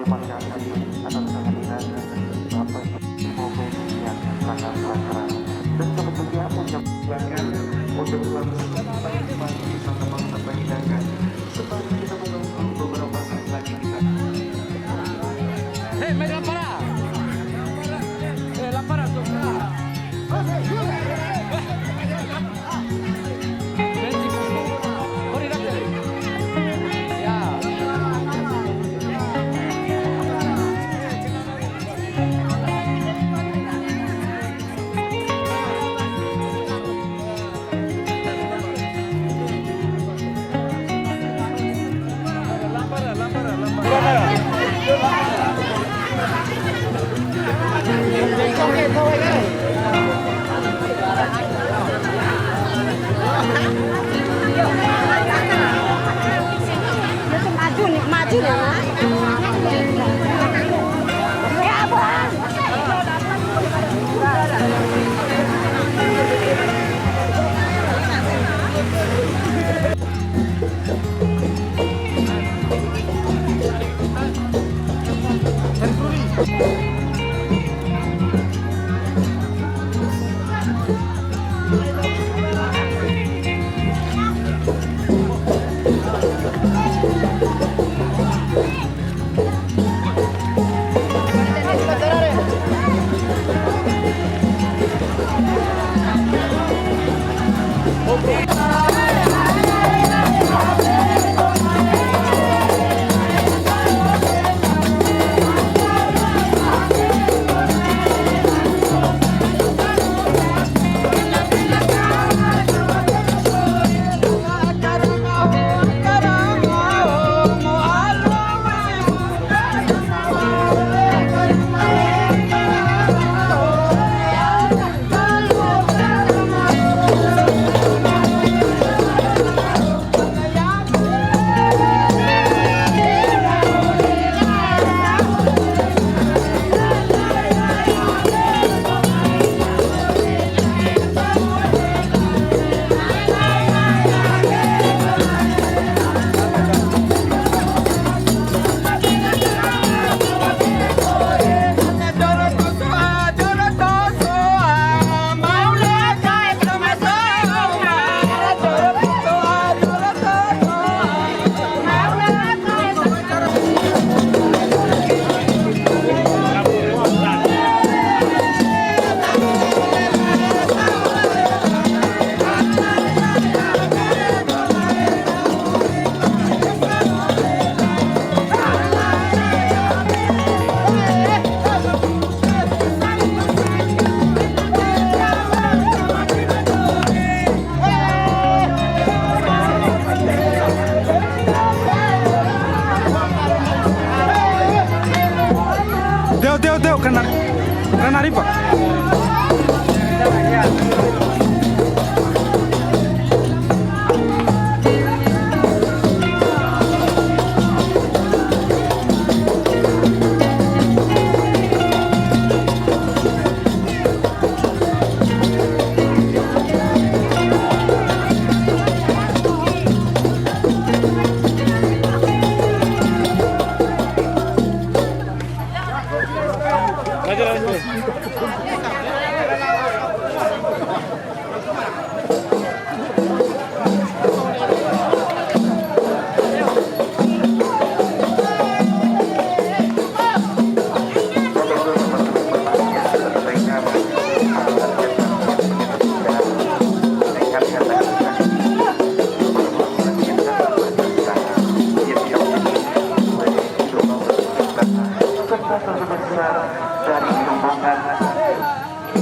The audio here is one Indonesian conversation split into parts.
berterima kasih atas kehadiran Bapak Ibu yang sangat sakral dan sebetulnya menyampaikan untuk menikmati sama-sama menghidangkan sebelum kita menunggu beberapa saat lagi kita. Hei, main lampara! Lampara tuh. Maju ya, ya bang. Teo, kena riba. Dari rombongan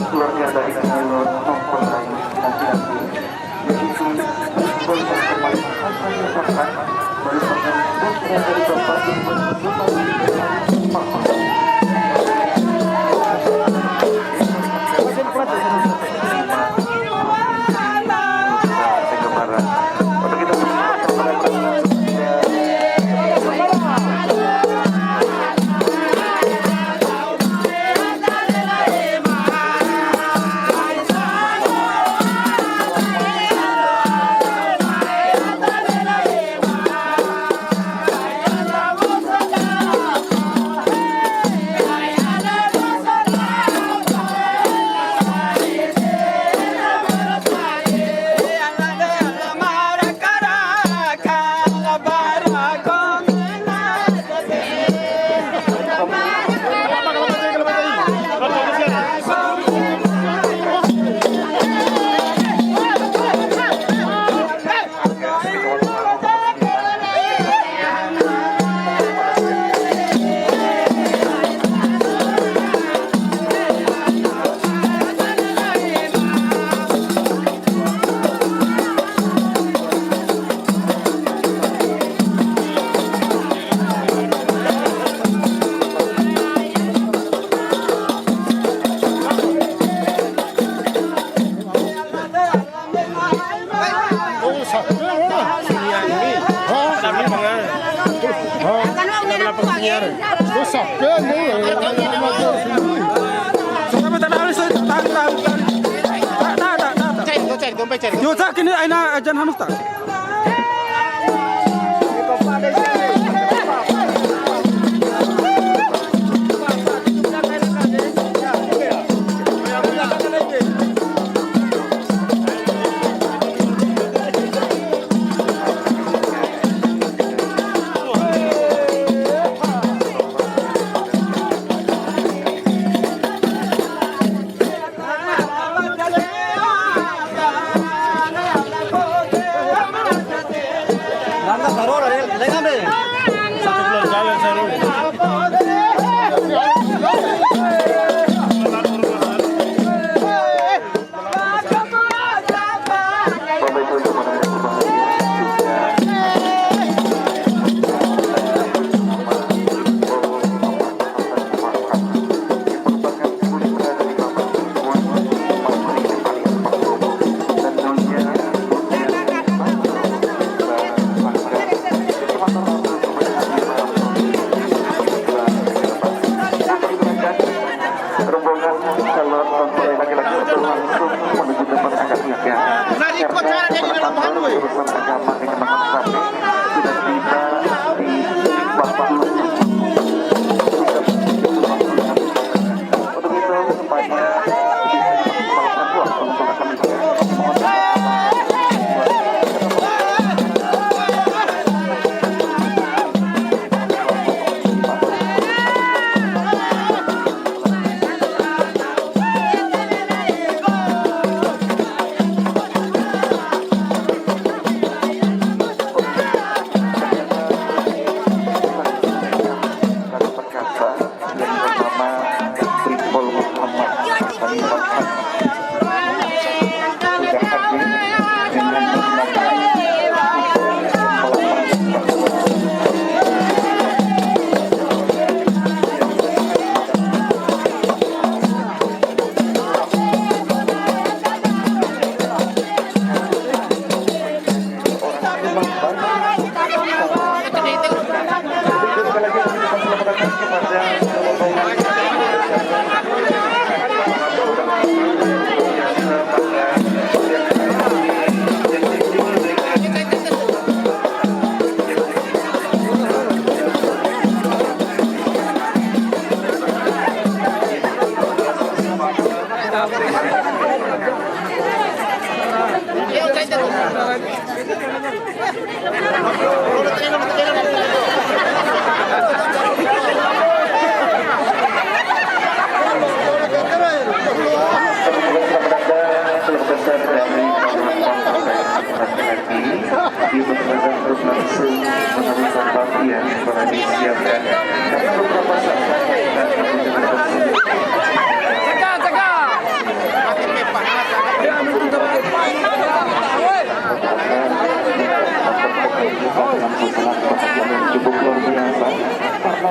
keluarga dari Kanelon mempelai laki-laki yaitu Golkar kembali akan merupakan merupakan putra dari Bapak Ibu Sampai tak ada tak. Yo tak kini aina ajan hanus tak.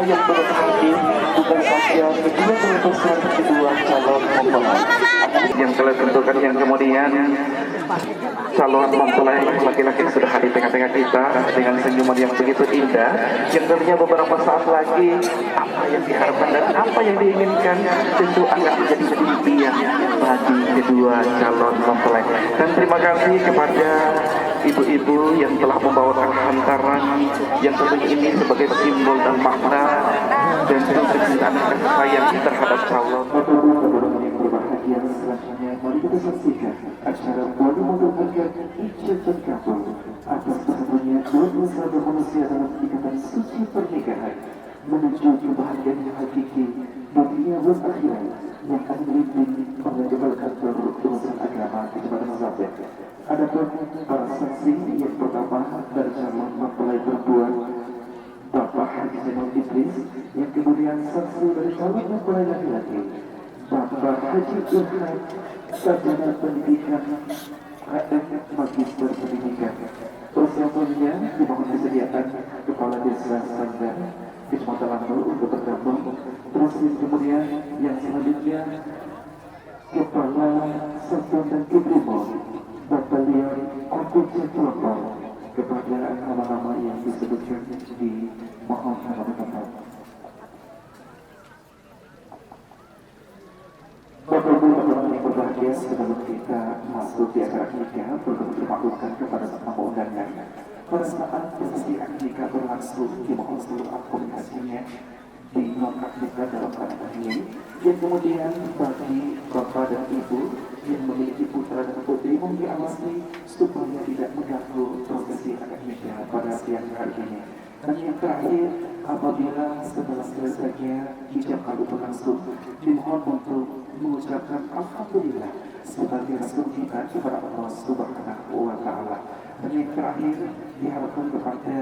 yang berhadir bukan saja kedua terbesar kedua calon mempelai yang telah tentukan, yang kemudian calon mempelai laki-laki sudah hadir tengah-tengah kita dengan senyuman yang begitu indah, yang tentunya beberapa saat lagi apa yang diharapkan dan apa yang diinginkan tentu akan menjadi impian bagi kedua calon mempelai. Dan terima kasih kepada ibu-ibu yang telah membawakan hantaran yang tentunya ini sebagai simbol dan makna dan kecintaan kasih sayang terhadap calon. Bahagia selanjutnya, mari kita saksikan acara Wali Modul Harga Ijazah Kabul atas tersebutnya dua sahabat manusia dalam ikatan suci pernikahan menuju kebahagiaan yang hakiki dunia dan akhirat yang akan dipimpin oleh Kepala Kantor Urusan Agama Kecamatan Zabeh. Adapun para saksi yang pertama dari calon mempelai berdua Bapak Haji Zainal Idris, yang kemudian saksi dari calon mempelai laki-laki Bapak Haji Ilham, sarjana pendidikan HM Magister Pendidikan. Selanjutnya dimohon disediakan Kepala Desa Sanggar Kecamatan Langgur untuk tergabung. Terus kemudian yang selanjutnya Kepala Satuan dan Kibrimo Batalion Komputer Kelompok kepada nama-nama yang disebutkan di mohon halaman tempat. berbahagia sebelum kita masuk di acara nikah, perlu dimaklumkan kepada tamu undangan. Pada saat prosesi akad nikah berlangsung, dimohon seluruh akomodasinya di non nikah dalam keadaan hening, dan kemudian bagi bapak dan ibu yang memiliki putra dan putri mohon diawasi supaya tidak mengganggu prosesi akad nikah pada siang hari ini. Dan yang terakhir, apabila setelah selesainya hijab kali berlangsung, dimohon untuk mengucapkan alhamdulillah sebagai rasa kita kepada Allah Subhanahu wa Ta'ala. Dan yang terakhir, diharapkan kepada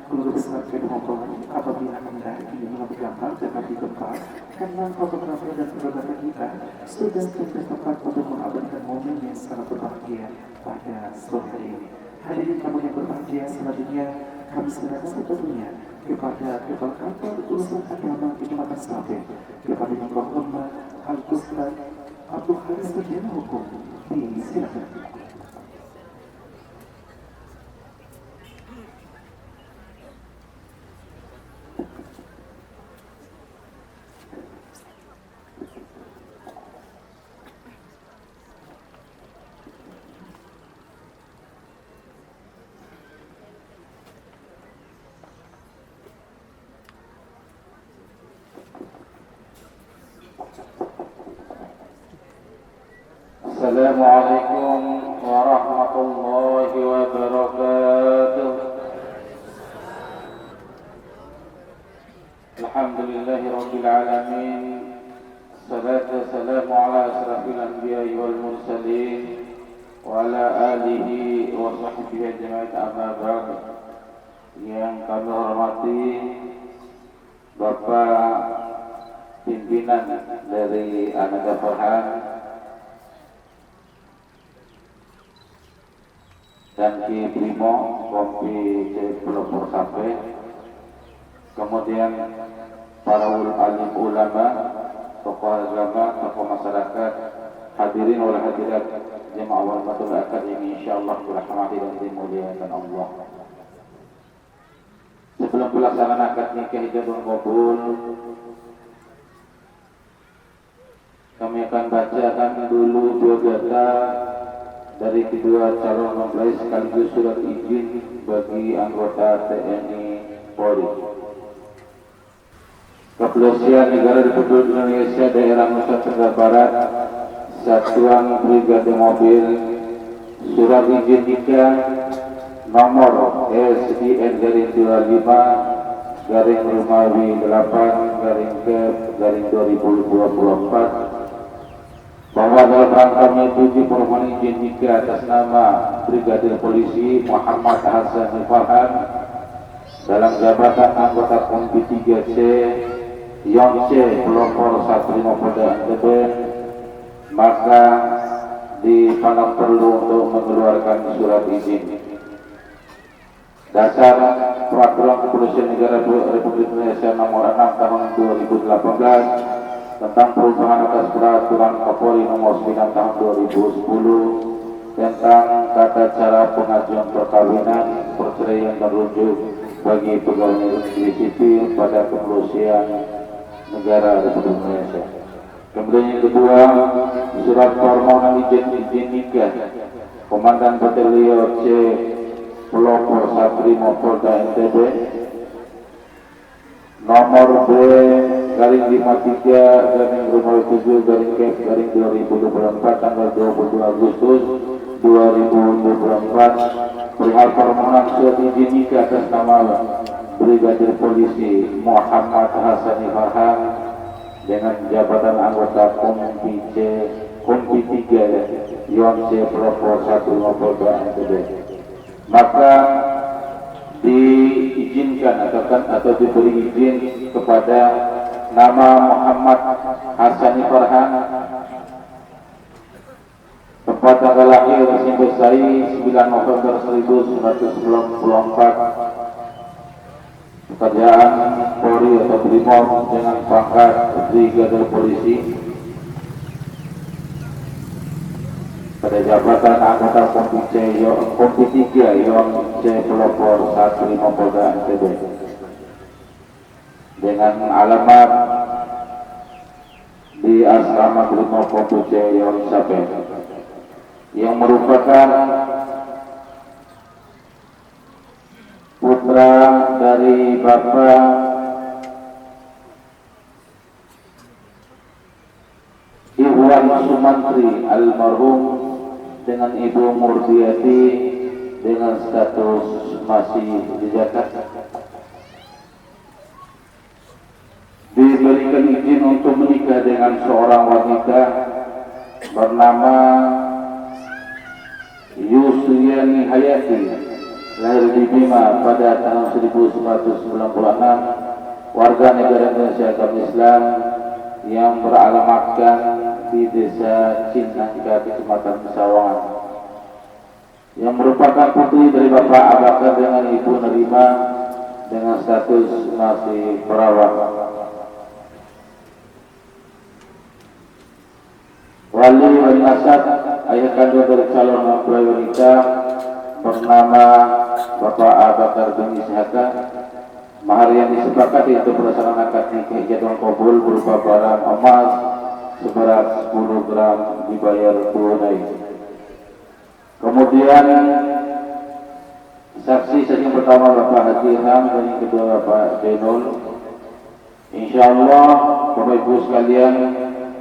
guru besar kedua apabila Anda ingin mengambil jangan di tempat, karena fotografer dan fotografer kita sudah cukup tepat untuk mengabadikan momen yang sangat berbahagia pada sore hari ini. Hadirin tamu yang berbahagia, selanjutnya kami serahkan sepenuhnya kepada Kepala Kantor Urusan Agama Kecamatan Sragen, kepada Yang Terhormat Al-Ustaz Abdul Haris Sarjana Hukum. Silakan. Assalamualaikum warahmatullahi wabarakatuh. Alhamdulillahirabbil alamin. Salatu wassalamu ala asrafil anbiya'i wal mursalin wa ala alihi wa sahbihi ajma'in, amma ba'd. Yang kami hormati Bapak pimpinan dari Anaga Farhan dan Ki Primo Kompi Pelopor Sampai, kemudian para alim ulama, tokoh agama, tokoh masyarakat, hadirin wal hadirat jemaah wal matul akad yang insyaallah dirahmati dan dimuliakan Allah. Sebelum pelaksanaan akad nikah ijabah qabul, kami akan bacakan dulu biodata dari kedua calon mempelai sekaligus surat izin bagi anggota TNI Polri. Kepolisian Negara Republik Indonesia Daerah Nusa Tenggara Barat, Satuan Brigade Mobil, surat izin nikah nomor SDN-25 garing Rumawi 8 garing Kep garing 2024 bahwa dalam rangka menyetujui permohonan izin nikah atas nama Brigadir Polisi Muhammad Hasan Farhan dalam jabatan anggota Kompi 3C Yonce Pelopor Satrimo Polda NTB, maka dipandang perlu untuk mengeluarkan surat izin. Dasar Peraturan Kepolisian Negara Republik Indonesia Nomor 6 Tahun 2018 tentang perubahan atas Peraturan Kapolri Nomor 9 Tahun 2010 tentang tata cara pengajuan perkawinan, perceraian dan rujuk bagi pegawai negeri sipil pada Kepolisian Negara Republik Indonesia. Kemudian yang kedua, surat permohonan izin nikah Komandan Batalion C Pelopor Satrimo Polda NTB nomor B garing 53 garing Rumawi 7 garing Kep garing 2024 tanggal 22 Agustus 2024 perihal permohonan surat izin nikah atas nama Brigadir Polisi Muhammad Hasan Farhan dengan jabatan anggota Kompi 3 Yonce Pelopor 1 Polda NTB, maka diizinkan atau diberi izin kepada nama Muhammad Hasan Farhan, tempat tanggal lahir Simbosari 9 November 1994, pekerjaan Polri atau Brimob dengan pangkat Brigadir Polisi pada jabatan anggota Kompi 3 Yonce Pelopor 1 Polda NTB dengan alamat di di Asrama Brimo Kompuce Yorisape yang merupakan putra dari Bapak Iwan Sumantri almarhum dengan Ibu Murdiati dengan status masih di Jakarta, diberikan izin untuk menikah dengan seorang wanita bernama Yusriani Hayati, lahir di Bima pada tahun 1996, warga negara Indonesia agama Islam yang beralamatkan di Desa Cinangka, Kecamatan Sawangan, yang merupakan putri dari Bapak Abakar dengan Ibu Nerima dengan status masih perawat. Wali nasab ayah kandung dari calon mempelai wanita bernama Bapak Abakar bin Ishaka. Mahar yang disepakati untuk berdasarkan akad nikah jadwal kabul berupa barang emas seberat 10 gram dibayar tunai. Kemudian saksi yang pertama Bapak Haji Ilham dan yang kedua Bapak Zainul. Insyaallah Bapak Ibu sekalian,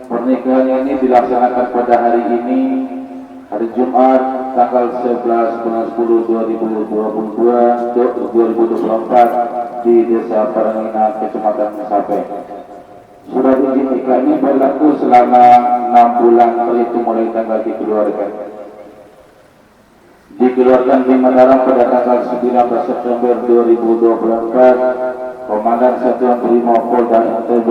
pernikahan ini dilaksanakan pada hari ini, hari Jumat tanggal 11 bulan 10 2024 di Desa Parangina, Kecamatan Sape. Surat izin nikah ini berlaku selama 6 bulan terhitung mulai tanggal dikeluarkan di Mataram pada tanggal 19 September 2024. Komandan Satuan Brimob Polda NTB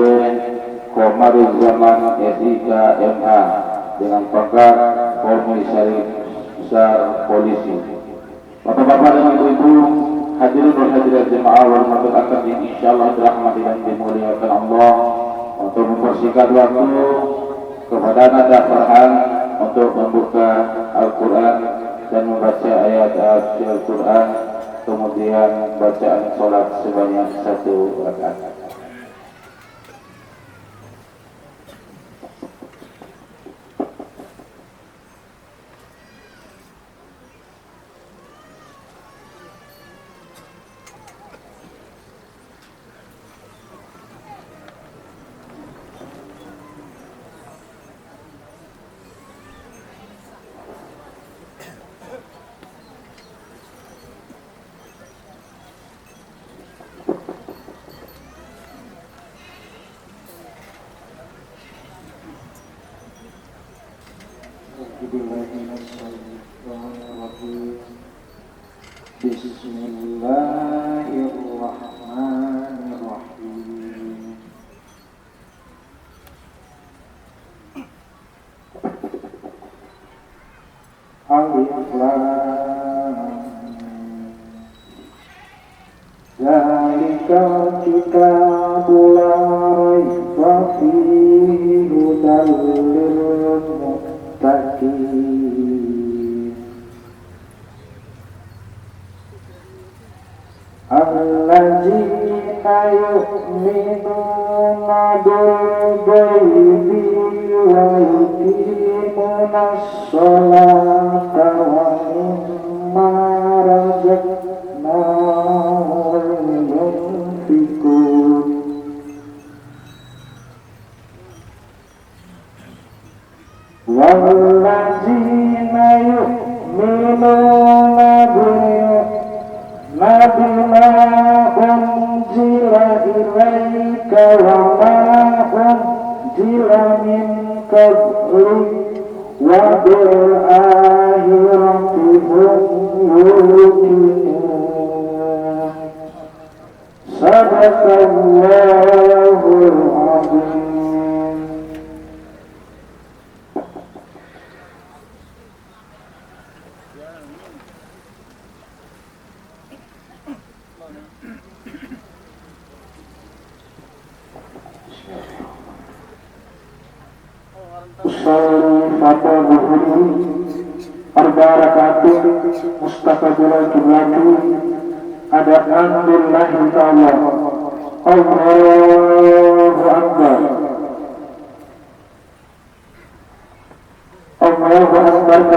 Komarudin Zaman SIK MH dengan pangkat Komisaris Besar Polisi. Bapak-bapak dan ibu-ibu, hadirin dan hadirat jemaah warahmatullahi wabarakatuh, insyaallah dirahmati dan dimuliakan Allah. Untuk mempersingkat waktu, kepada Nada Farhan untuk membuka Al-Quran dan membaca ayat-ayat Al-Quran, kemudian bacaan sholat sebanyak 1 rakaat. Bismillahirrahmanirrahim. Alif Lam Zalikal kitabul la raiba fihi hudal lil muttaqin alladzina yu'minuna bil ghaibi wa yuqimunas sholata wa mimma razaqnahum yunfiqun. Walladzina yu'minuna bima unzila ilaika wa ma unzila min qablik wa bil akhirati hum yuqinun. Sadaqallahul azim. Fatwa Bukhari Arba Rakatun Mustaqabilah Jumlatu Adaan Lillahi Ta'ala. Allahu Akbar.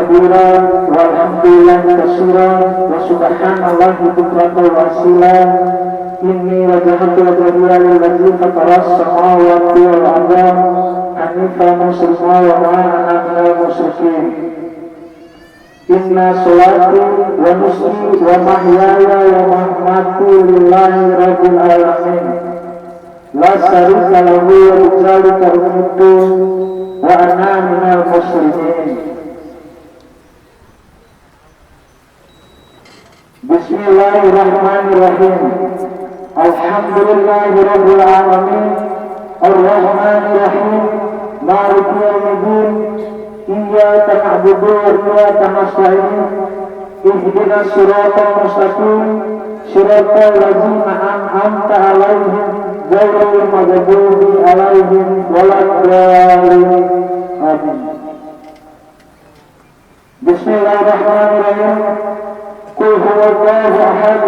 kabiran walhamdulillah katsiran wa subhanallahi bukratan wa asila. Inni wajhatu wajhiya lillazi fataras samawati wal arda hanifan musliman wa ma ana minal musyrikin. Inna sholati wa nusuki wa mahyaya wa mamati lillahi rabbil alamin. La syarika lahu wa bidzalika umirtu wa ana minal muslimin. Bismillahirrahmanirrahim. Alhamdulillahi rabbil alamin. Ar-Rahmanir Rahim. Maliki yaumiddin. Iyyaka na'budu wa iyyaka nasta'in. Ihdinas siratal mustaqim. Siratal ladzina an'amta 'alaihim ghairil maghdubi 'alaihim waladdallin. Amin. Bismillahirrahmanirrahim. Qul huwallahu ahad.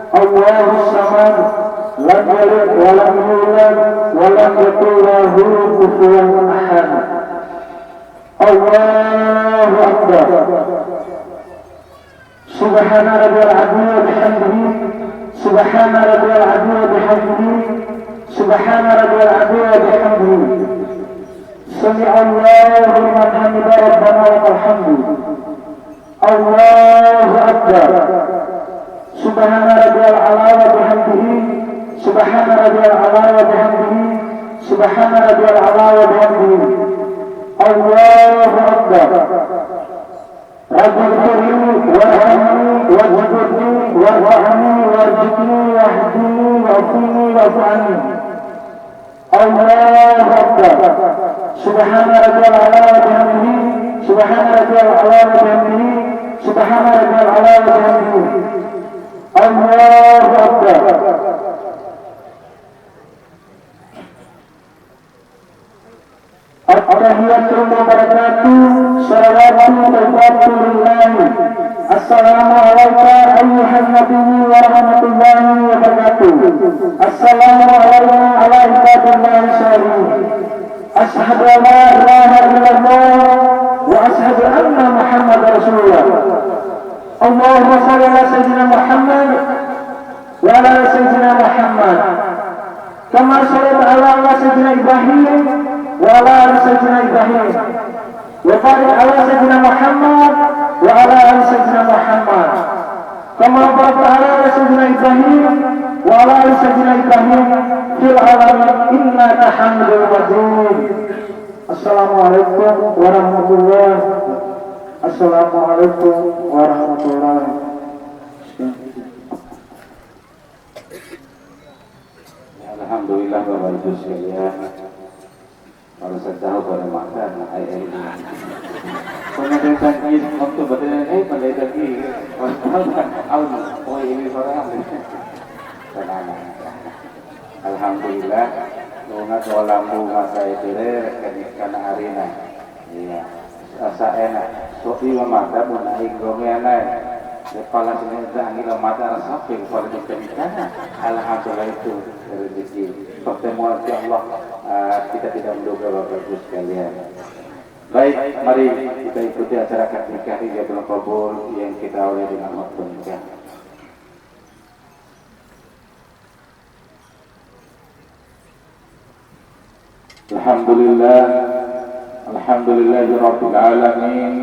Allahus samad. Lam yalid wa lam yulad wa lam yakul lahu kufuwan ahad. Allahu akbar. Subhana rabbiyal azim wa bihamdihi. Subhana rabbiyal azim wa bihamdihi. Subhana rabbiyal azim wa bihamdihi. Sami'allahu liman hamidah rabbana wa lakal hamdu. Allahu akbar. Subhana rabbiyal a'la wa bihamdihi. Subhana rabbiyal a'la wa bihamdihi. Subhana rabbiyal a'la wa bihamdihi. Allahu akbar. Rabbighfirli warhamni wajburni warhamni warzuqni wahdini wa'afini wa'fu anni. Allahu akbar. Subhana rabbiyal a'la wa bihamdihi. Subhana rabbiyal a'la wa bihamdihi. Subhana rabbiyal a'la wa bihamdihi. Allahu akbar. At-tahiyyatu wa barakatuh. Salawatu lillahi. Assalamu alayka ayyuhan nabiyyu wa rahmatullahi wa barakatuh. Assalamu alayna ala ibadillahi shalihin. Ashhadu an la ilaha illallah wa ashhadu anna Muhammadar Rasulullah. Allahumma shalli ala sayyidina Muhammad wa ala sayyidina Muhammad. Kama shallaita ala sayyidina Ibrahim wa ala sayyidina Ibrahim. Wa barik ala sayyidina Muhammad wa ala sayyidina Muhammad. Kama barakta ala sayyidina Ibrahim wa ala sayyidina Ibrahim fil alamin innaka Hamidum Majid. Assalamualaikum warahmatullahi wabarakatuh. Assalamualaikum warahmatullahi wabarakatuh. Alhamdulillah Bapak Ibu sekalian. Kalau saya tahu pada makan ayat ini. Pengadaan tadi waktu berdengar pandai tadi. Oh ini orang. Alhamdulillah. Lunga dalam bunga saya karena hari ini. Iya. Asa enak. So iwa mata muna ikromnya naik. Kepala sini dah ngira mata samping pada dikena. Alhamdulillah itu rezeki. Pertemuan si Allah kita tidak menduga Bapak Ibu sekalian. Baik, mari kita ikuti acara akad nikah Ijabul Qabul yang kita awali dengan waktu nikah. Alhamdulillah. Alhamdulillahirabbil alamin.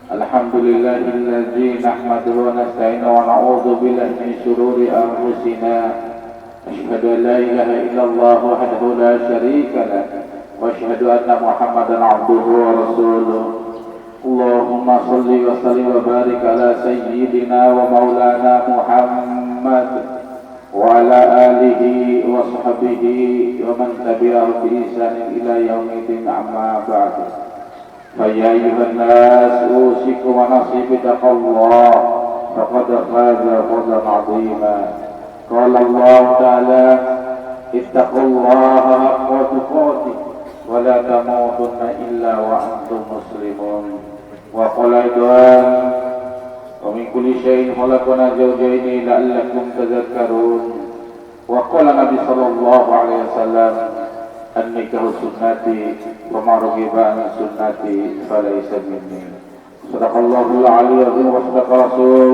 Alhamdulillahilladzi nahmaduhu wa nasta'inuhu wa na'udzu billahi min shururi anfusina. Asyhadu an la ilaha illallah wahdahu la syarika lah wa asyhadu anna Muhammadan 'abduhu wa rasuluh. Allahumma shalli wa sallim wa barik ala sayyidina wa maulana Muhammad wa ala alihi wa sahbihi wa man tabi'ahu bi ihsan ila yaumil amma ba'd. فيا أيها الناس أوصيكم ونفسي بتقوى الله فقد فاز فوزا عظيما. قال الله تعالى اتقوا الله حق تقاته ولا تموتن إلا وأنتم مسلمون. وقال أيضا ومن كل شيء خلقنا زوجين لعلكم تذكرون. وقال النبي صلى الله عليه وسلم an-nikahu sunnati wa ma raghiba an sunnati falaysa minni. Sadaqallahul aliyyi wa sadaqa rasul.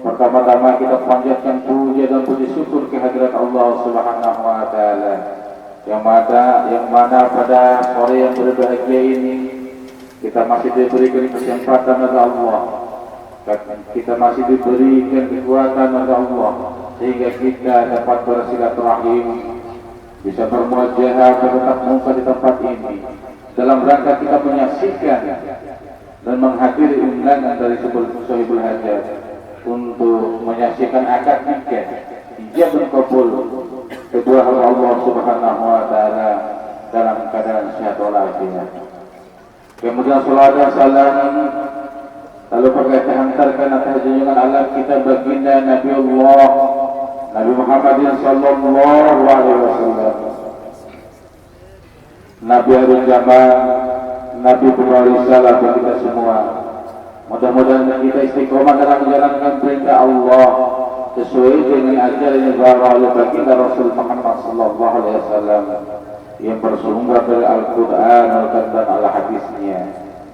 Pertama-tama kita panjatkan puja dan puji syukur kehadirat Allah Subhanahu wa taala. Yang mana pada sore yang berbahagia ini kita masih diberikan kesempatan oleh Allah. Kita masih diberikan kekuatan oleh Allah sehingga kita dapat bersilaturahim, bisa bermuajahah, bertatap muka di tempat ini dalam rangka kita menyaksikan dan menghadiri undangan dari Sohibul Hajat untuk menyaksikan akad nikah ijabah kabul kedua hamba Allah Subhanahu wa taala dalam keadaan sehat walafiat. Kemudian salat dan salam lalu perkara dihantarkan atas junjungan alam kita baginda Nabi Allah Nabi Muhammad sallallahu alaihi wasallam, Nabi Harun Zaman, Nabi pembawa risalah bagi kita semua. Mudah-mudahan kita istiqomah dalam menjalankan perintah Allah sesuai dengan ajaran yang dibawa oleh baginda Rasul Muhammad sallallahu alaihi wasallam yang bersumber dari Al-Quran dan Al-Hadisnya,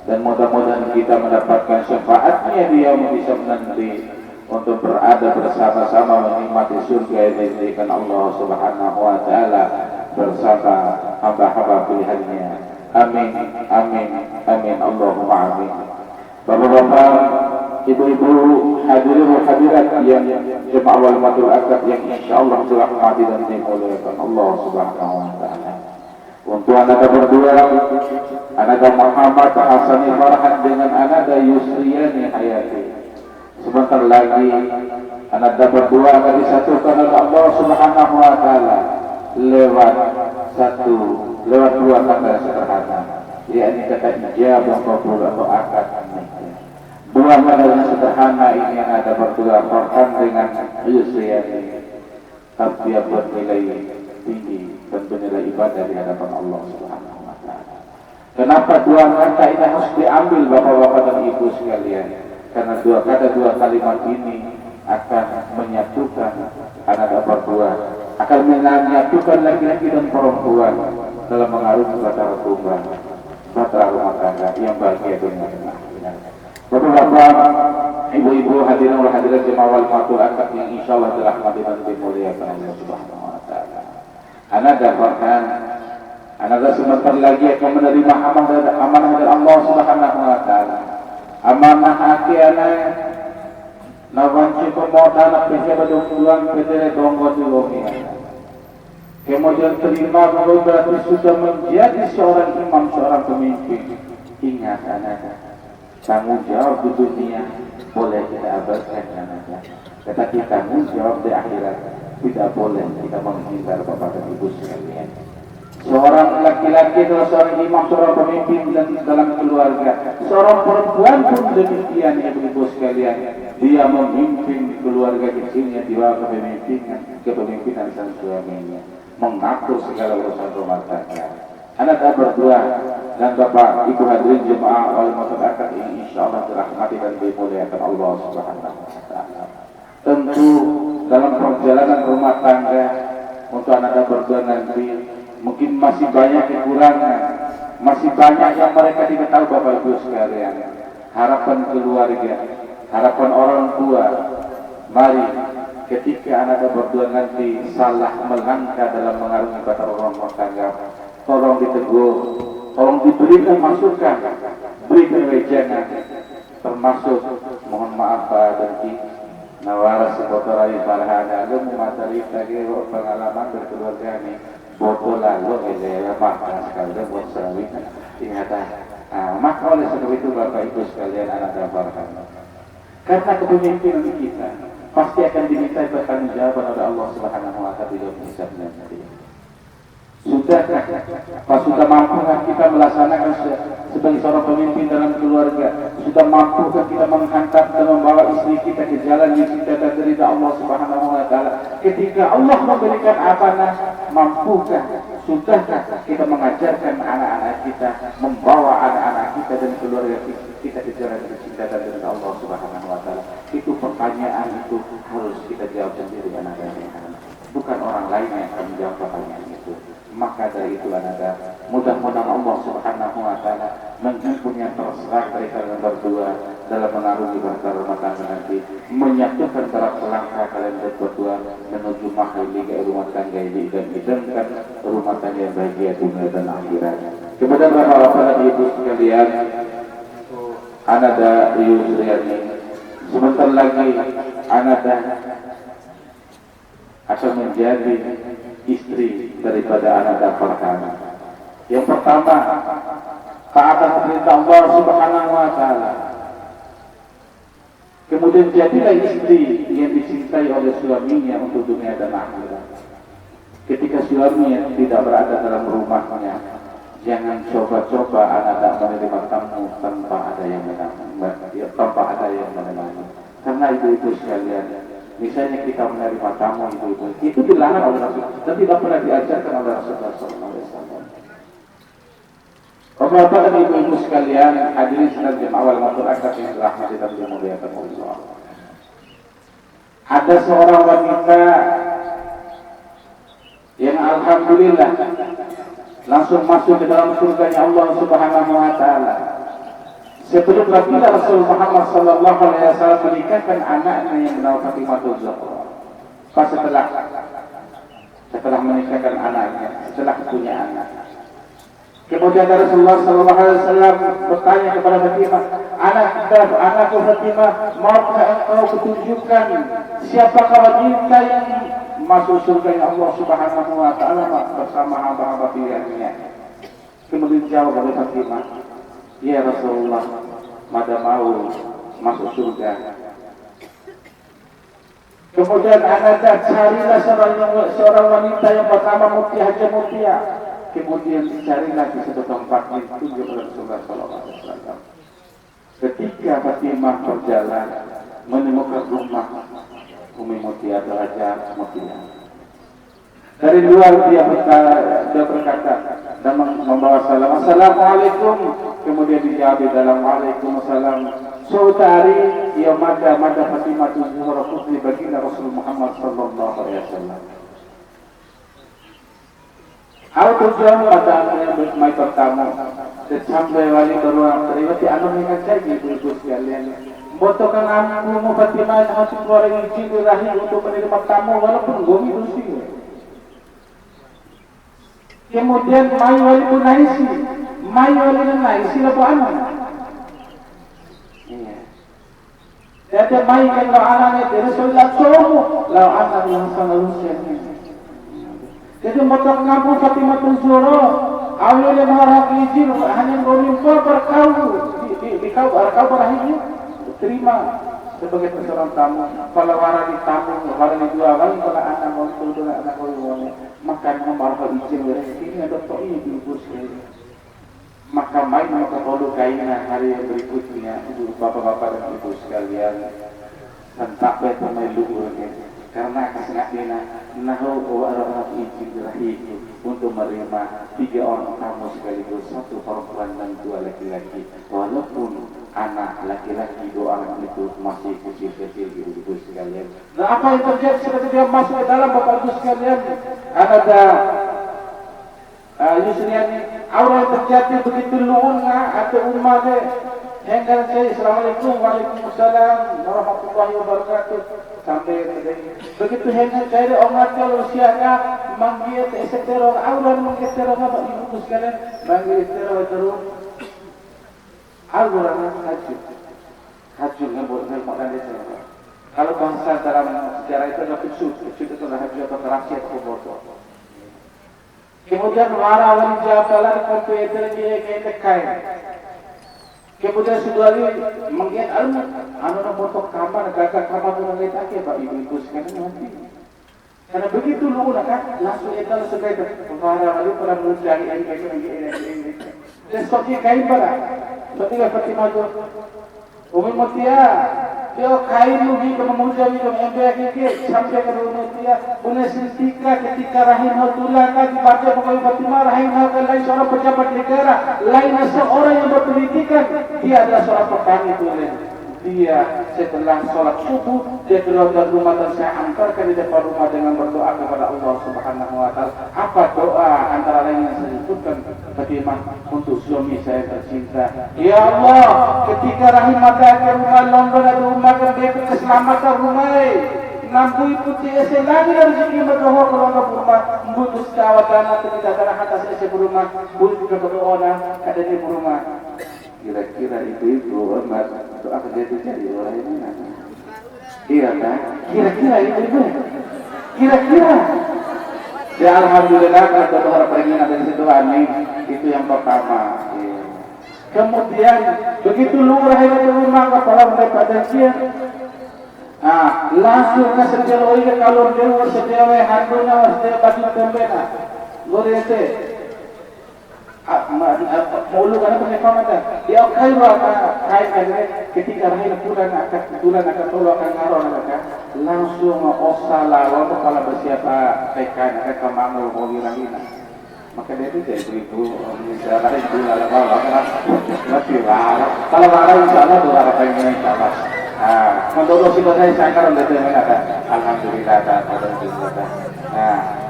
dan mudah-mudahan kita mendapatkan syafaatnya di yaumul hisab nanti untuk berada bersama-sama menikmati surga yang diberikan Allah Subhanahu wa taala bersama hamba-hamba pilihannya. Amin, amin, amin, Allahumma amin. Bapak-bapak, ibu-ibu, hadirin dan hadirat yang jemaah wal matul akad yang insyaallah dirahmati dan dimuliakan Allah Subhanahu wa taala. Untuk ananda berdua, ananda Muhammad Hasani Farhan dengan ananda Yusriyani Hayati. Sebentar lagi ananda berdua akan disatukan oleh Allah Subhanahu wa taala lewat dua kata sederhana, yakni kata ijabah kabul atau akad nikah. Dua kata yang sederhana ini yang ada berdua Farhan dengan Yusriyani, tapi yang bernilai tinggi dan bernilai ibadah di hadapan Allah Subhanahu wa taala. Kenapa dua kata ini harus diambil bapak-bapak dan ibu sekalian? Karena dua kalimat ini akan menyatukan anak berdua, akan menyatukan laki-laki dan perempuan dalam mengarungi batara rumah tangga yang bahagia dunia dan akhirat. Bapak-bapak, ibu-ibu, hadirin wal hadirat jemaah wal matul akad yang insyaallah dirahmati dan dimuliakan Allah Subhanahu wa taala. Ananda Farhan, ananda sebentar lagi akan menerima amanah dari Allah Subhanahu wa taala. Amanah hati anak nawanci pemodalan pejabat dongguan pedere donggo dilomi. Kemudian terima bahwa berarti sudah menjadi seorang imam, seorang pemimpin. Ingat anak, tanggung jawab di dunia boleh kita abaikan anak, tetapi tanggung jawab di akhirat tidak boleh kita menghindar bapak dan ibu sekalian. Seorang laki-laki adalah seorang imam, seorang pemimpin dalam keluarga. Seorang perempuan pun demikian, ibu-ibu sekalian. Dia memimpin keluarga kecilnya di bawah kepemimpinan sang suaminya, mengatur segala urusan rumah tangga. Anak berdua dan bapak ibu hadirin jemaah wal masyarakat ini insyaallah dirahmati dan dimuliakan Allah Subhanahu wa taala. Tentu dalam perjalanan rumah tangga untuk anak berdua nanti mungkin masih banyak kekurangan, masih banyak yang mereka tidak tahu bapak ibu sekalian. Harapan keluarga, harapan orang tua, mari ketika anak berdua nanti salah melangkah dalam mengarungi batara rumah tangga, tolong ditegur, tolong diberikan masukan, berikan wejangan, termasuk mohon maaf Pak Dengki, nawaras sekotorai farhana, lu mematari lagi pengalaman berkeluarga ini, botol lalu ya makan sekali buat sawit, ingatan. Maka oleh sebab itu Bapak Ibu sekalian anak farhan, karena kepemimpinan kita pasti akan diminta pertanggungjawaban oleh Allah Subhanahu wa taala di dalam hisab nanti. Sudahkah, sudah mampukah kita melaksanakan sebagai seorang pemimpin dalam keluarga? Sudah mampukah kita menghantar dan membawa istri kita ke jalan yang kita dari Allah Subhanahu wa taala? Ketika Allah memberikan amanah, mampukah? Sudahkah kita mengajarkan anak-anak kita, membawa anak-anak kita dan keluarga kita ke jalan yang kita dari Allah Subhanahu wa taala? Itu pertanyaan itu harus kita jawab sendiri anak-anak. Bukan orang lain yang akan menjawab pertanyaan itu. Maka dari itu ada mudah-mudahan Allah Subhanahu wa taala mengampuni yang terserah dari kalian berdua dalam mengarungi bahtera rumah tangga nanti, menyatukan para selangkah kalian berdua menuju mahal liga rumah tangga ini dan hidupkan rumah tangga yang bahagia dunia dan akhirat. Kemudian bapak-bapak ibu sekalian, Anada Yusriani sebentar lagi Anada akan menjadi istri daripada Anada Farhana. Yang pertama, taatan perintah Allah Subhanahu wa taala. Kemudian jadilah istri yang dicintai oleh suaminya untuk dunia dan akhirat. Ketika suaminya tidak berada dalam rumahnya, jangan coba-coba Anada menerima tamu tanpa ada yang menemani. Karena ibu-ibu sekalian, misalnya kita menerima tamu ibu-ibu, itu dilarang oleh Rasulullah dan tidak pernah diajarkan oleh Rasulullah SAW. Bapak-bapak dan ibu-ibu sekalian, hadirin sekalian awal matur akad yang dirahmati dan dimuliakan Allah. Ada seorang wanita yang alhamdulillah langsung masuk ke dalam surganya Allah Subhanahu wa taala. Sebelum baginda Rasul Muhammad sallallahu alaihi wasallam menikahkan anaknya yang bernama Fatimatul Zahra. Pas setelah menikahkan anaknya, setelah punya anak. Kemudian Rasulullah sallallahu alaihi wasallam bertanya kepada Fatimah, "Anakku Fatimah, maukah engkau kutunjukkan siapakah wanita yang masuk surga Allah Subhanahu wa taala bersama hamba-hamba pilihannya?" Kemudian jawab oleh Fatimah, "Ya Rasulullah, mada mau masuk surga." Kemudian Anada carilah seorang wanita yang bernama Mutia. Kemudian dicarilah di satu tempat yang ditunjuk oleh Rasulullah SAW. Ketika Fatimah berjalan menemukan rumah Umi Mutia Raja Mutia, dari luar dia berkata dan membawa salam, "Assalamualaikum." Kemudian dijawab di dalam, "Waalaikumsalam." Saudari ya mada Fatimah Zahra putri baginda Rasul Muhammad sallallahu alaihi wasallam. Hal tujuan pada yang bermain pertama, sampai wali beruang terlibat anu mengingat saya ibu-ibu sekalian. Membutuhkan anakmu Fatimah yang masih keluar izin rahim untuk menerima tamu walaupun gomi bersih. Kemudian mai wali pun naisi lalu anak. Iya. Jadi mai kan lo anaknya dari Rasulullah SAW, lo anak yang sangat lusian. Jadi motor ngampung Fatimatul Zahra, awalnya mengharap izin hanya mengimpor berkau berkau berakhirnya terima sebagai seorang tamu. Kalau warna di tamu, warna di dua kali kalau anak mau turun anak mau makan mengharap izin ini ada to'i di ibu sekali. Maka main maka perlu kainan hari yang berikutnya ibu bapak-bapak dan ibu sekalian hentak bermain luhur karena kesengatannya nahu warahmat izin rahim untuk menerima 3 orang tamu sekaligus, 1 perempuan dan 2 laki-laki, walaupun anak laki-laki 2 orang itu masih kecil-kecil ibu sekalian. Nah, apa yang terjadi setelah dia masuk ke dalam bapak ibu sekalian? Ada Yusriani, aura yang terjadi begitu luunga atau ummade hingga saya Assalamualaikum Waalaikumsalam warahmatullahi wabarakatuh sampai begitu hingga saya umat kalau siaga manggil esetero aura manggil apa ibu sekalian manggil esetero terus aura haji nggak makan desa. Kalau bangsa dalam sejarah itu adalah kusut itu adalah haji atau terakhir kubur. Kemudian warawan jabalan komputer dia kayak kain. Kemudian sudari mungkin anu foto kamar gagak kamar tu nanti tak Pak ibu sekarang nanti. Karena begitu lu kan langsung itu sebagai warawan itu pernah mencari ini. Dan seperti kain pada. Seperti Fatimah tu. Umi Mutia dia kain lagi kemudian itu MBK sampai ke Mutia punya ketika rahim Abdullah kan dibaca pokoknya Fatimah rahim lain seorang pejabat negara lain seorang yang berpendidikan dia adalah seorang petani tulen dia setelah sholat subuh dia keluar dari rumah dan saya antarkan di depan rumah dengan berdoa kepada Allah Subhanahu wa Ta'ala. Apa doa antara lain yang saya sebutkan bagaimana untuk suami saya tercinta? Ya Allah, ketika rahim mata ke rumah London atau rumah ke keselamatan rumah Nampu ikuti ese lagi dari rezeki berdoa kalau nggak rumah butuh sawatan atau kita tanah atas ese rumah butuh juga berdoa ada di rumah. Kira-kira itu amat untuk akan dia itu jadi orang ini mana? Iya kan? Kira-kira itu. Kira-kira. Ya alhamdulillah kalau orang pengen ada di situ aneh itu yang pertama. Kemudian begitu lurah itu rumah kepala mereka dan dia langsung na sedia oi ke kalau dia sedia we handuna sedia baju tembena gorete mulu kana penyekoman dia kai ketika rahil bulan akan tolong akan ngaron langsung osala lalu kalau bersiapa tekan ke manggul mau wirahina maka dia itu jadi beribu misalnya itu ala bawah karena masih larang kalau larang insyaallah doa apa yang insyaallah menurut saya sangkar oleh teman alhamdulillah pada kita.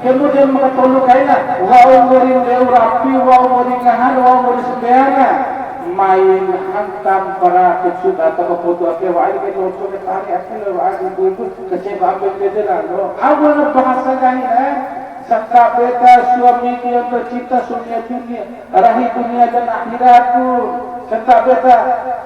Kemudian mengetolu kaina, wau murin deu rapi, wau murin ngahan, wau murin sembeana, main hantam para kecil atau foto ke wau ini kalau sudah tarik asal wau itu kecewa ambil kejaran. Awal bahasa kaina. Serta beta suami yang tercipta dunia rahi dunia dan akhiratku serta beta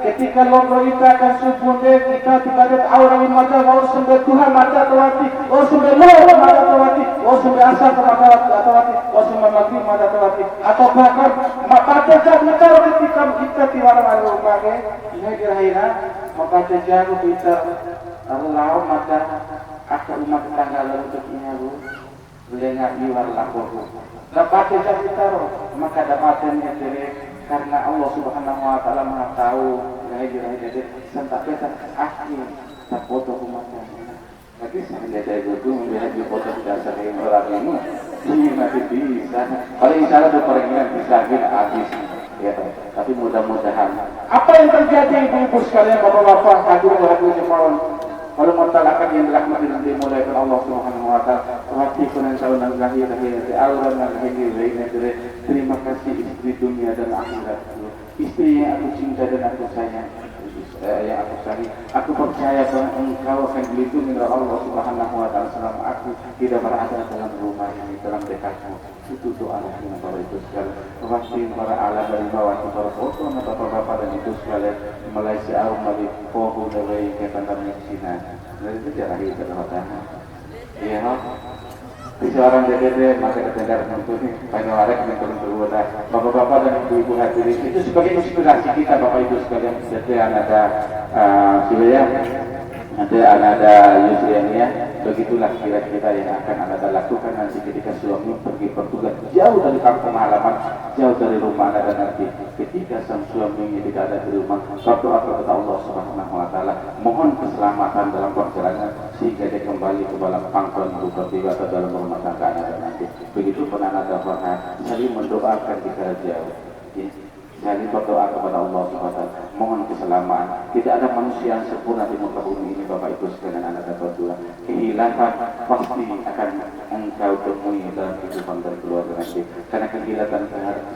ketika lomba kita akan subunde kita tiba-tiba aura mata mau sumber Tuhan mata tawati mau sumber Allah mata tawati mau sumber asal mata tawati mau sumber mati mata tawati atau bahkan mata kita ketika kita tiwara malu pakai ini kira-kira maka jago kita Allah mata akan umat tangga lalu kekinya Lengah iwar lakuh. Dapat kita maka dapatnya dari karena Allah Subhanahu Wa Taala Maha tahu. Lahir sentak kita akhir tak foto umatnya. Lagi saya lihat itu melihat di foto dasar yang orang ini. Ini masih bisa. Kalau insyaallah berperangan bisa habis. Ya, tapi mudah-mudahan. Apa yang terjadi ibu-ibu sekalian, bapak-bapak, hadirin jemaah. Kalau mentalakan yang dirahmati dan dimulai oleh Allah Subhanahu Wa Taala, perhatikan yang tahun lahir di alam dan lahir terima kasih istri dunia dan akhirat. Istri yang aku cinta dan aku sayang, yang aku sayang. Aku percaya bahwa engkau akan dilindungi oleh Allah Subhanahu Wa Taala selama aku tidak berada dalam rumah yang dalam dekatmu. Itu doa yang para itu sekalian. Perhatikan para alam dari bawah para foto atau bapak dan itu sekalian. Malaysia Mali Pohu dari Kepantan Cina. Dari itu cara itu hotel. Iya, di seorang DPD maka ketengar tentu ini banyak warek yang berbuat. Bapak-bapak dan ibu-ibu hadirin itu sebagai inspirasi kita bapak ibu sekalian. Jadi ada Surya, ada Yusriania. Begitulah kira-kira yang akan Anda lakukan nanti ketika suami pergi bertugas jauh dari kampung halaman, jauh dari rumah Anda dan nanti ketika sang suami tidak ada di rumah, berdoa kepada Allah Subhanahu Wa Taala, mohon keselamatan dalam perjalanan sehingga dia kembali ke dalam pangkuan bertiba atau dalam rumah tangga Anda dan nanti. Begitu pun Anda pernah saling mendoakan jika jauh. Saling berdoa kepada Allah SWT, mohon keselamatan. Tidak ada manusia yang sempurna di muka bumi ini, Bapak Ibu sekalian, anak dan berdua. Kehilangan pasti akan engkau temui dalam kehidupan dan keluarga nanti. Karena kehilangan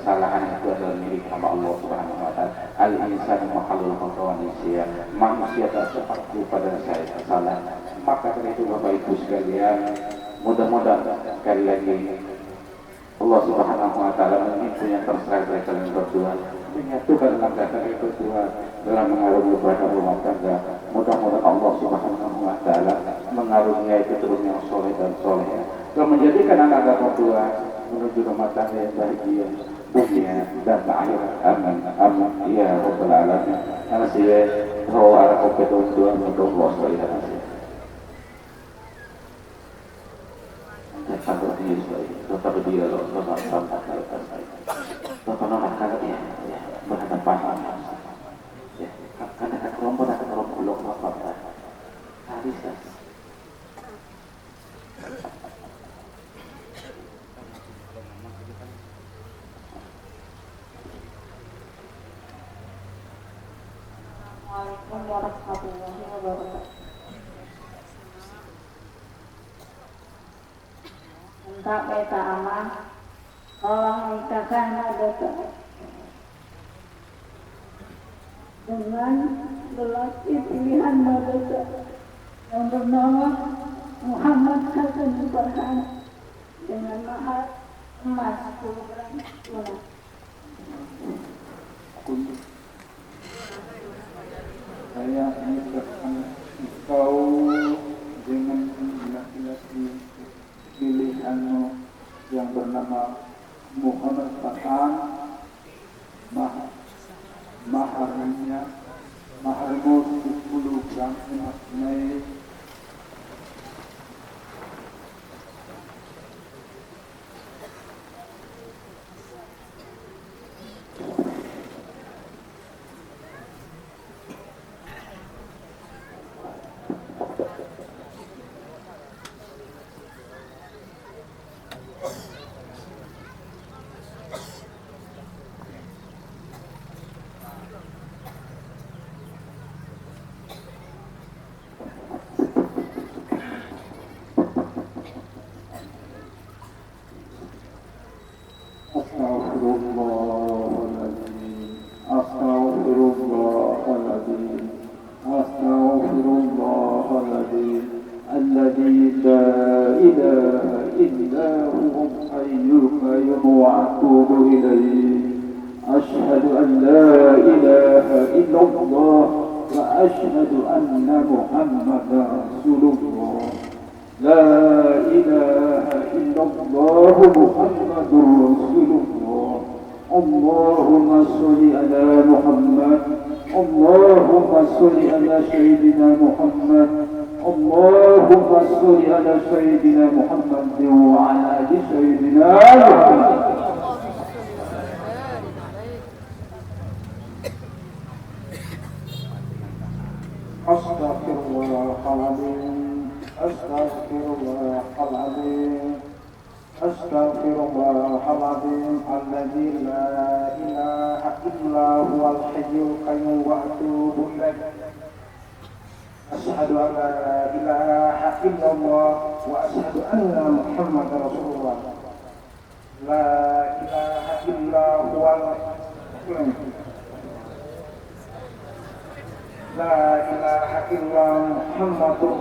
kesalahan itu adalah milik Allah Subhanahu Wa Taala. Al-insan makhluk manusia. Manusia tak seperti pada saya salah. Maka karena itu Bapak Ibu sekalian, mudah-mudahan sekali lagi Allah Subhanahu Wa Taala memimpin yang terserah dari kalian berdua, menyatukan dalam dasar itu berdua dalam mengarungi kepada rumah tangga. Mudah-mudahan Allah Subhanahu Wa Taala mengaruniai keturunan yang soleh dan soleh, dan menjadikan anak-anak berdua menuju rumah tangga yang bahagia dunia dan akhirat. Amin. Amin. Ya Rabbal Alamin. Karena saya tahu arah kompeten dua untuk Allah SWT. Sampai dia tetap dia loh sampai bapak nak kata dia berhadapan ya kata kelompok loh bapak habis Assalamualaikum warahmatullahi wabarakatuh. Minta peta aman, tolong nikahkan dosa dengan lelaki pilihan dosa yang bernama Muhammad Hasan Farhan dengan mahar emas 10 gram tunai. Saya nikahkan engkau dengan laki-laki pilihanmu yang bernama Muhammad Farhan. Maharmu 10 gram emas tunai. Astaghfirullahaladzim alladzi la ilaha illa huwa al-hayyul qayyum wa atubu ilaihi. Asyhadu an la ilaha illallah wa asyhadu anna Muhammadar Rasulullah. La ilaha illallah Muhammadur Rasulullah. Allahumma sholli ala Muhammad. Allahumma sholli ala sayyidina Muhammad. Allahumma sholli ala sayyidina Muhammad wa ala ali sayyidina Muhammad. Astaghfirullahaladzim. Astaghfirullahaladzim. Astaghfirullahaladzim alladzi la ilaha illa huwal hayyul qayyum wa atubu ilaih. Asyhadu an la ilaha illallah wa asyhadu anna Muhammadar Rasulullah. La ilaha illa huwal La ilaha illa Muhammadur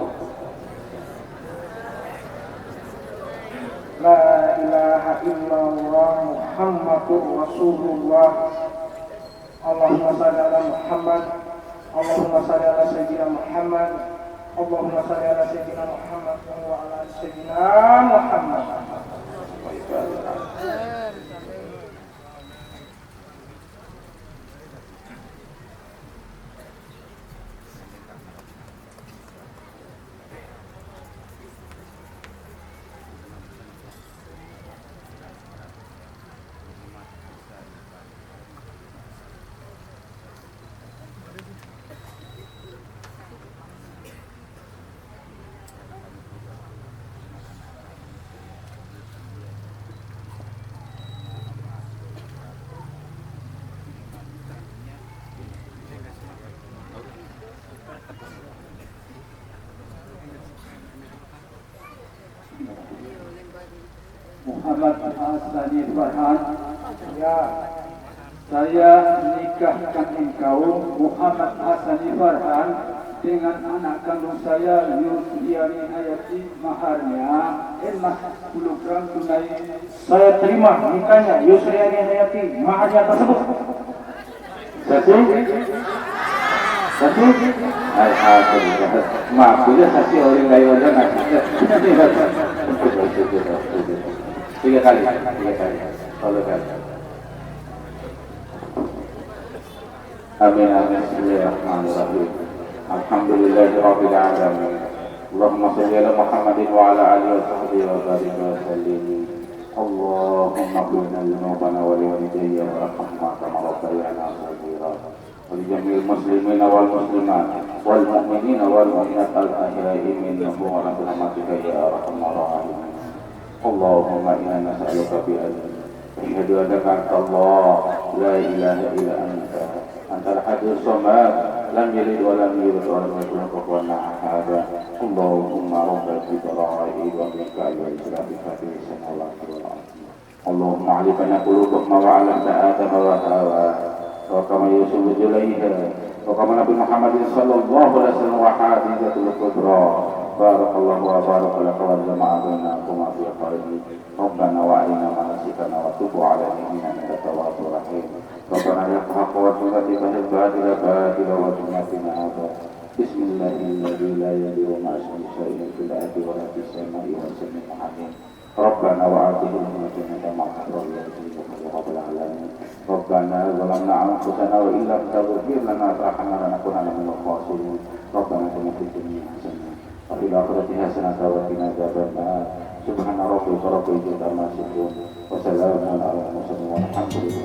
La ilaha illallah Muhammadur Rasulullah. Allahumma shalli ala Muhammad. Allahumma shalli ala sayyidina Muhammad. Allahumma shalli ala sayyidina Muhammad wa ala sayyidina Muhammad. Muhammad Hasani Farhan, ya, saya nikahkan engkau Muhammad Hasani Farhan dengan anak kandung saya Yusriani Hayati, maharnya emas 10 gram tunai. Saya terima nikahnya Yusriani Hayati, maharnya tersebut. Satu. Alhamdulillah. Maaf, sudah kasih orang lain aja nggak. Tiga kali. Kalau kali. Amin. Bismillahirrahmanirrahim. Alhamdulillahirabbil alamin. Allahumma shalli ala Muhammadin wa ala alihi wa sahbihi wa barik wa sallim. Allahumma qina dzunubana wa liwalidayya warhamna kama rabbayana shaghira. ولجميع المسلمين والمسلمات والمؤمنين والمؤمنات الأحياء منهم برحمتك يا أرحم الراحمين. اللهم إنا نسألك بأن أشهد أنك أنت الله لا إله إلا أنت الأحد الصمد لم يلد ولم يولد ولم يكن له كفوا أحد اللهم رب الجبرائيل والميكائيل والإسرافيل فاتر السماوات والأرض اللهم علمنا قلوبهم وعلمنا آدم وهوى وكما يوسف إليها وكما نبي محمد صلى الله عليه وسلم وحادثة الكبرى بارك الله وبارك لك وجمع بينكما في خير ربنا وارنا مناسكنا وتب علينا انك التواب الرحيم ربنا يفتح وجهك بالباطل باطلا وجنتنا هذا بسم الله الذي لا يضر مع اسمه شيء في الارض ولا في السماء والسميع العليم ربنا وآتهم حكمة مع حضر الذين رب العالمين ربنا ظلمنا أنفسنا وإن لم تغفر لنا وترحمنا لنكونن من الخاسرين ربنا آتنا في الدنيا حسنة وفي الآخرة حسنة وقنا عذاب النار سبحان ربك رب العزة عما يصفون وسلام على المرسلين والحمد لله.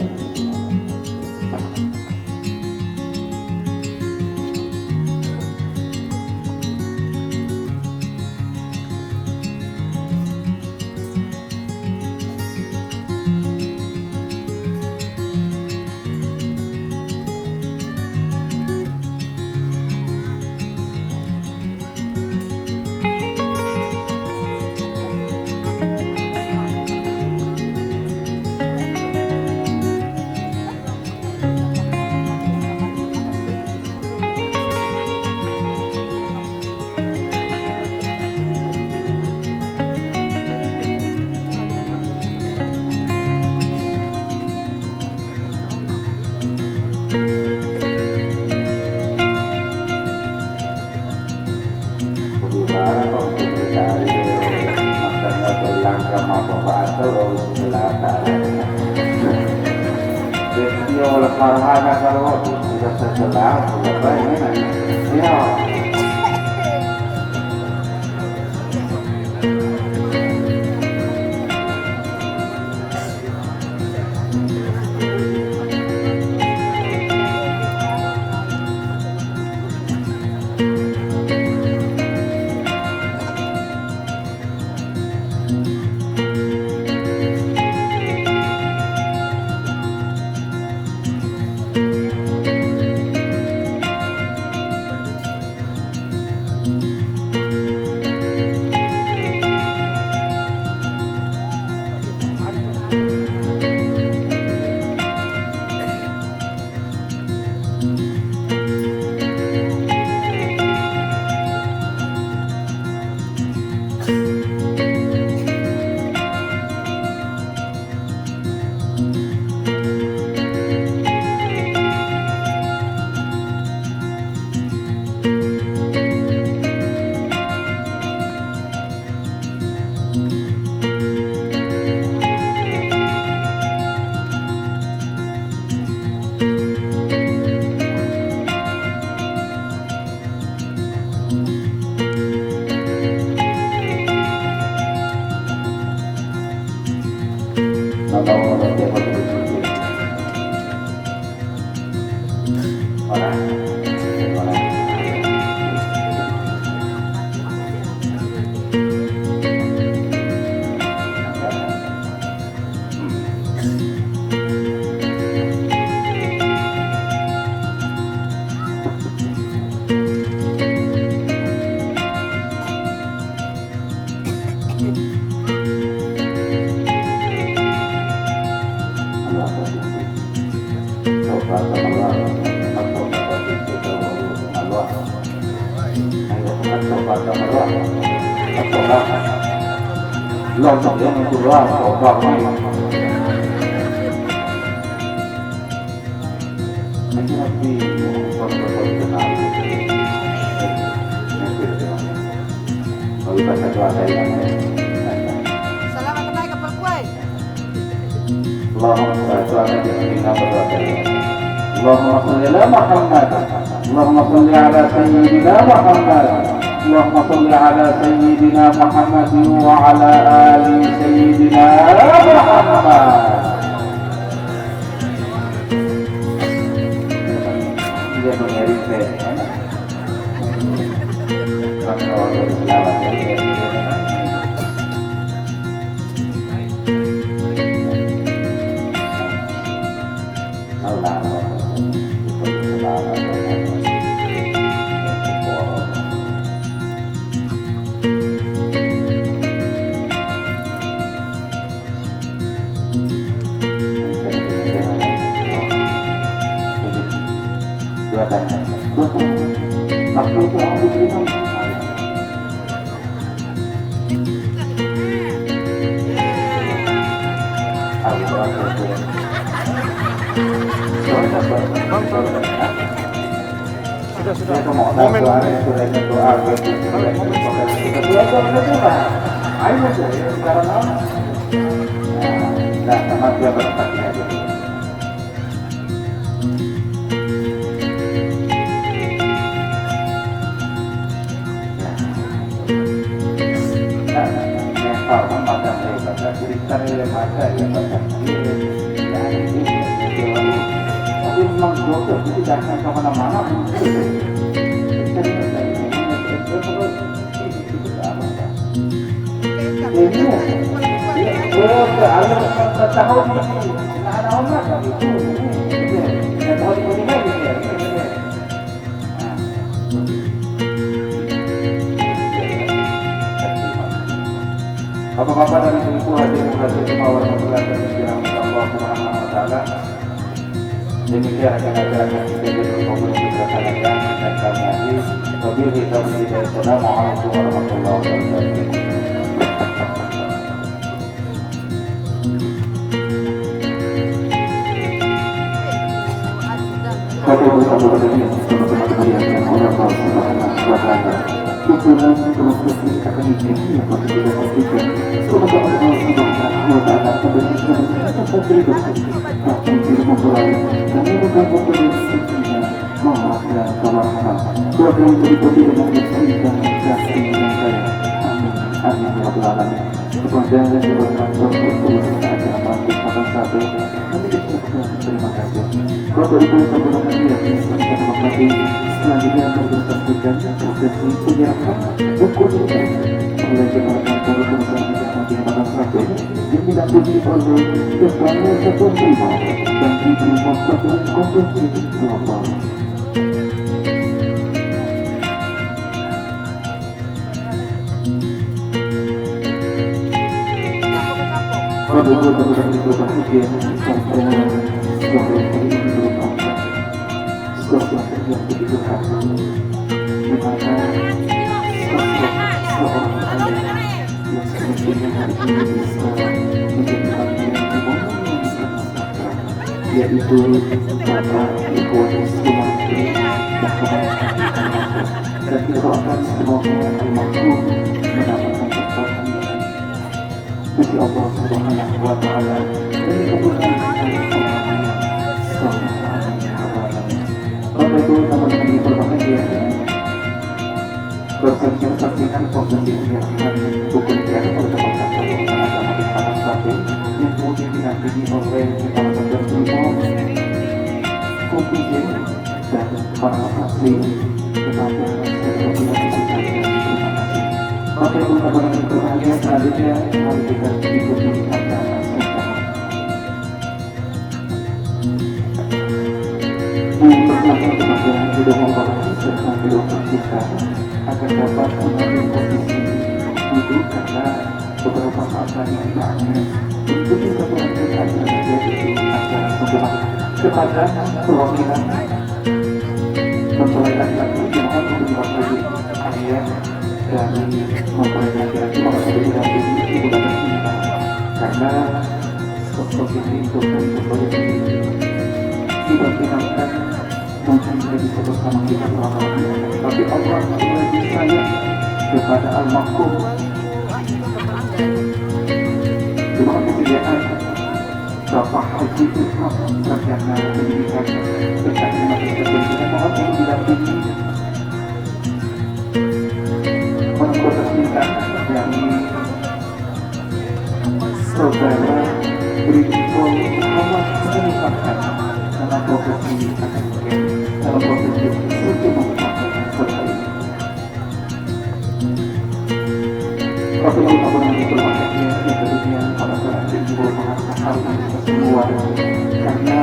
Farhana kalau sudah setelah sudah banyak ya. Selamat naik kapal kue. اللهم صل على محمد اللهم صل على سيدنا محمد اللهم صل على سيدنا محمد وعلى آل سيدنا محمد. katanya. Waktu itu orang diterima. Sudah. Momen. Nah, sama dia berempatnya aja. Kalau macam lepas, cerita masa yang macam ini, tapi memang dokter itu datang ke mana-mana. Bapak-bapak dan ibu-ibu hadirin semua warahmatullahi wabarakatuh. Allah Subhanahu wa taala. Demikian akan acara yang kita laksanakan dan kami akhiri. Wabillahi taufiq. Assalamualaikum warahmatullahi wabarakatuh. Bapak Ibu sebelum selanjutnya akan disampaikan prosesi penyerahan buku mulai jembatan turun pada satu yang didampingi oleh Kepala Satuan Prima dan diterima Satuan Konvensi Global. Bapak Ibu yang berbahagia sampai sebuah yang begitu kasar di mana seorang ayah yang semestinya hari ini bisa menjadi bagian di momen yang sangat yaitu Bapak Ikhwan Sumantri yang kebanyakan dan kita doakan semoga almarhum mendapatkan kekuatan dari Allah Subhanahu wa taala dan dikabulkan Bapak Ibu teman-teman yang berbahagia, bersaksikan konvensi penyerahan buku negara pada tanggal 1 agama di Padang Sate yang kemudian dinampingi oleh Kepala Satuan Primo, Komisi dan para asli kepada seluruh pihak terima kasih. Bapak Ibu teman-teman yang berbahagia, selanjutnya mari kita ikuti acara sekarang. Persilakan kepada kedua mempelai serta kedua kita agar dapat mengambil posisi duduk karena beberapa saat lagi kita akan mengikuti satu acara yaitu acara sembah kepada perwakilan mempelai laki-laki yang akan diwakili ayah dari mempelai laki-laki maka sudah didampingi ibu dan kita karena sosok ini untuk mempelai diperkenalkan mungkin tidak bisa bersama kita selama-lamanya, tapi Allah lebih sayang kepada almarhum. Terima kasih kesediaan Bapak Haji Islam Sarjana Pendidikan PKN Madrasah Pendidikan mohon untuk didampingi mempresentasikan yakni Saudara Brigjen Muhammad mengucapkan dalam profesi akademik dalam profesi untuk mengembangkan sekolah ini. Tapi lalu apa yang berbahagia yang kedua pada saat ini merupakan hal yang kita semua karena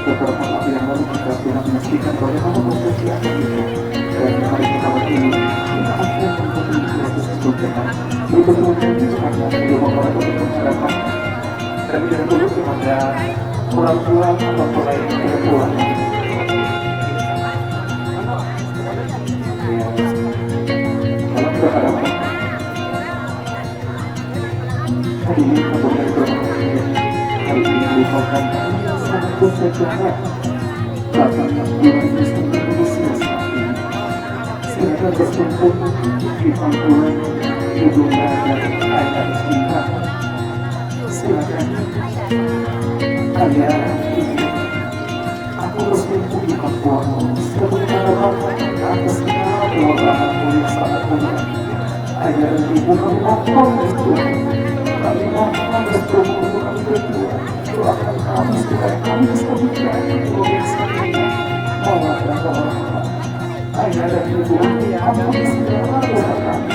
beberapa waktu yang lalu kita sudah menyaksikan bahwa kamu profesi akademik dan hari pertama ini kita akan mempunyai suatu kesulitan itu semuanya karena dia membawa untuk mengharapkan tapi dengan dulu kepada orang tua atau mulai orang Hadirin kemudian berbahagia, hari ini merupakan sangat bersejarah karena bulan Desember berusia saat ini. Silakan berkumpul di pangkuan hubungan dan ayat cinta. Silakan kalian aku berkumpul di pangkuan sebagai penghormatan atas segala pengorbanan mulia saat mulia. Ajaran ibu kami mohon berdoa, kami mohon berdoa, kami berdua doakan kami supaya kami bisa menjadi provinsi mohon dan kehormatan. Ajaran ibu kami ampuni segala dosa kami.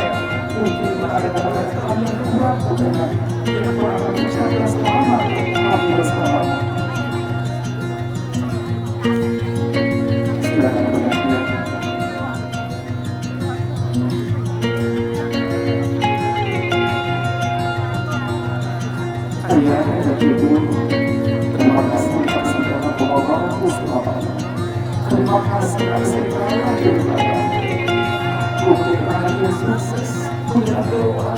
Mungkin ada kata-kata kami yang kurang berkenan, yang kurang berbicara selama kami bersama. Silakan bergantian. Ayah dan ibu, terima kasih atas segala pengorbananmu selama ini. Terima kasih atas segala kebaikan. Bukti anak yang sukses, punya doa,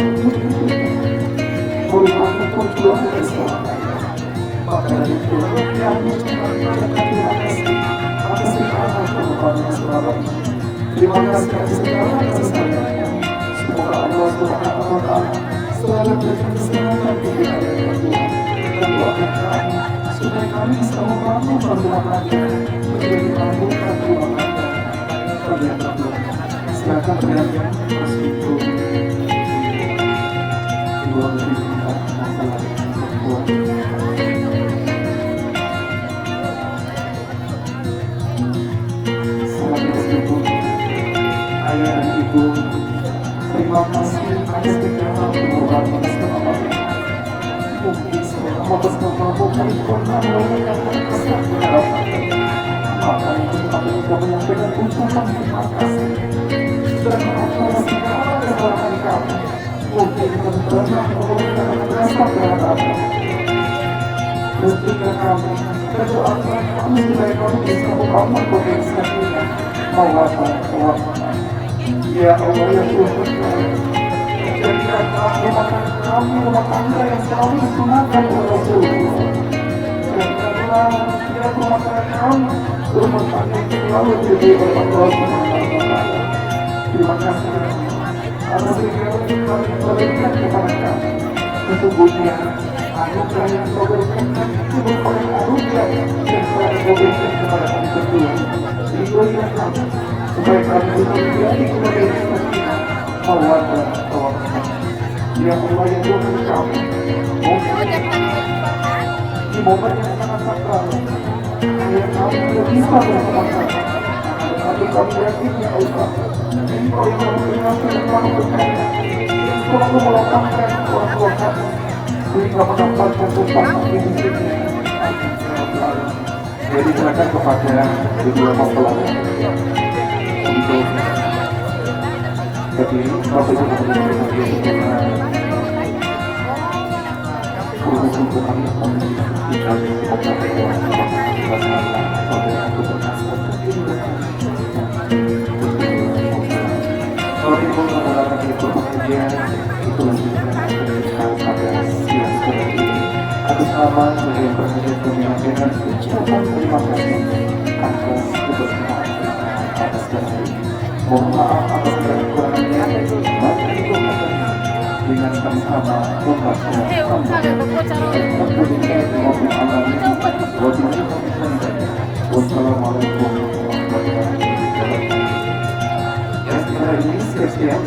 merupakan perjuangan yang selama ini. Maka dari itu, kami mengucapkan terima kasih atas segala pengorbanan selama ini. Terima kasih atas segala kasih sayangnya. Semoga Allah Subhanahu wa Ta'ala selalu berikan kesehatan pikiran dan Tuhan, dan doakan kami supaya kami bisa membangun rumah Anda menjadi anggota rumah Anda. Kalian berdua, silakan bergantian bersyukur di luar kita masalah Tuhan. Salam bersyukur, ayah dan ibu. Terima kasih atas segala pengorbanan selama ini. Mungkin selama bersama bukan pernah melakukan kesalahan. Maka itu kami juga menyampaikan ucapan terima kasih. Dan mengaku segala kesalahan kami. Mungkin kami pernah memberikan rasa kami. Ketika kami berdoakan kami supaya kami bisa membangun provinsi ini. Mawatan kewatan. Ya Allah yang Tuhan, jadikan kami rumah tangga yang selalu disunahkan oleh Rasulullah. Jadikanlah ya rumah tangga kami rumah tangga yang selalu diberi oleh Allah Subhanahu wa Ta'ala. Terima kasih atas segala yang kami berikan kepada kami. Sesungguhnya anugerah yang kau berikan itu merupakan anugerah yang telah kau berikan kepada kami berdua. Berikan kami supaya kami bisa menjadi keluarga kita mawadah warahmah. Ya Allah yang Tuhan kami, di momen yang sangat sakral, ayah kami tidak bisa bersama-sama, tapi kami yakin ya Allah, Engkau yang memberikan kami berkaya, yang selalu melapangkan orang tua kami, sehingga mendapatkan tempat di sini. Jadi silakan kepada kedua mempelai untuk berdiri, proses untuk berdiri untuk kami kita atas nama Presiden kami menyampaikan ucapan terima kasih atas kebersamaan kita atas segala ini. Mohon maaf atas segala kekurangannya. Mari kita dengan sama-sama membaca Wassalamualaikum warahmatullahi wabarakatuh. Ya, sekarang ini siap-siap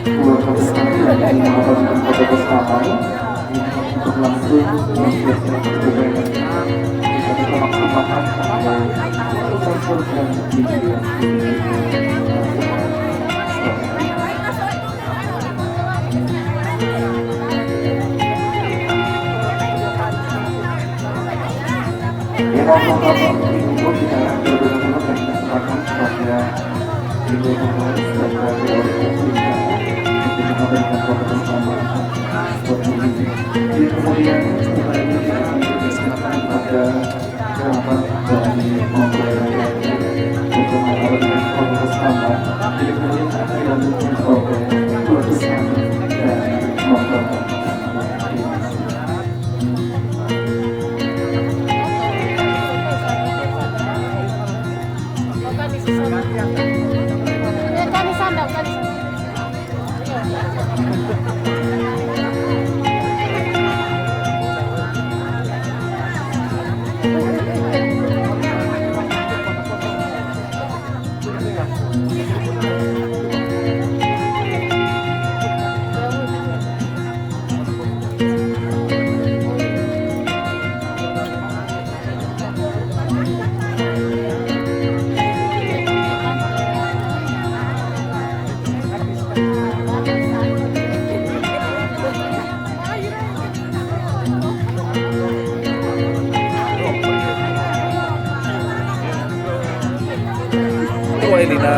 keluarga bersama yang mengabadikan foto bersama untuk langsung mempersiapkan kebaikan kita bisa maksimalkan sensor dan video. Ya, mohon untuk kita berbeda-beda dan kita serahkan kepada video pengurus dan organisasi untuk mengabadikan foto bersama. Jadi kemudian setelah ini kita akan berkesempatan pada kerabat dari mempelai untuk mengabadikan foto bersama. Jadi kemudian akan dilanjutkan oleh keluarga dan mempelai. Ito ay Lina.